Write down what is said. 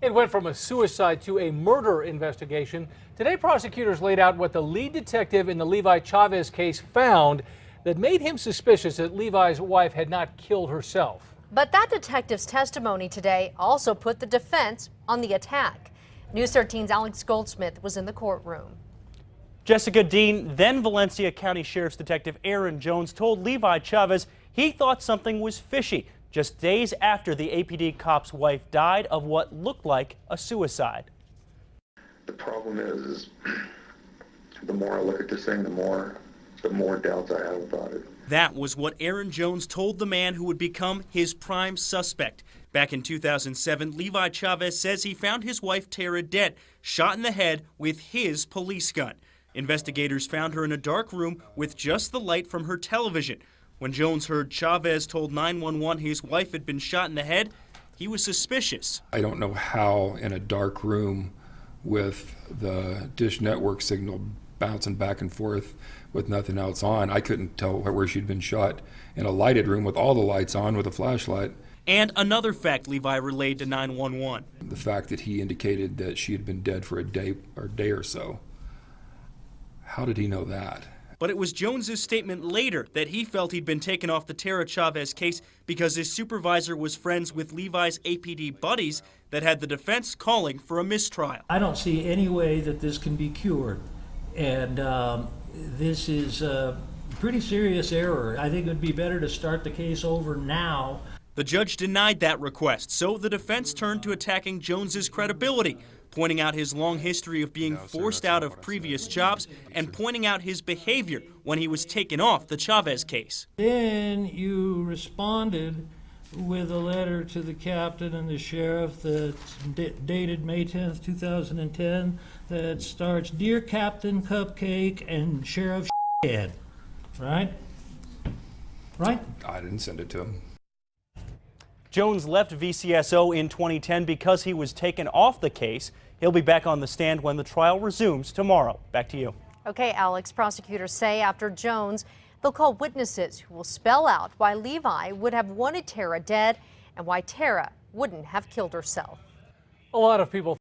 It went from a suicide to a murder investigation. Today, prosecutors laid out what the lead detective in the Levi Chavez case found that made him suspicious that Levi's wife had not killed herself. But that detective's testimony today also put the defense on the attack. News 13's Alex Goldsmith was in the courtroom. Jessica Dean, then Valencia County Sheriff's Detective Aaron Jones, told Levi Chavez he thought something was fishy just days after the APD cop's wife died of what looked like a suicide. The problem is the more I look at this thing, the more doubts I have about it. That was what Aaron Jones told the man who would become his prime suspect. Back in 2007, Levi Chavez says he found his wife Tara dead, shot in the head with his police gun. Investigators found her in a dark room with just the light from her television. When Jones heard Chavez told 911 his wife had been shot in the head, he was suspicious. I don't know how in a dark room with the Dish Network signal bouncing back and forth with nothing else on, I couldn't tell where she'd been shot in a lighted room with all the lights on with a flashlight. And another fact Levi relayed to 911. The fact that he indicated that she had been dead for a day or so. How did he know that? But it was Jones's statement later that he felt he'd been taken off the Tara Chavez case because his supervisor was friends with Levi's APD buddies that had the defense calling for a mistrial. I don't see any way that this can be cured, and this is a pretty serious error. I think it would be better to start the case over now. The judge denied that request, so the defense turned to attacking Jones's credibility, pointing out his long history of being forced out of previous jobs and pointing out his behavior when he was taken off the Chavez case. Then you responded with a letter to the captain and the sheriff that's dated May 10th, 2010, that starts, "Dear Captain Cupcake and Sheriff Head." Right? Right? I didn't send it to him. Jones left VCSO in 2010 because he was taken off the case. He'll be back on the stand when the trial resumes tomorrow. Back to you. Okay, Alex, prosecutors say after Jones, they'll call witnesses who will spell out why Levi would have wanted Tara dead and why Tara wouldn't have killed herself. A lot of people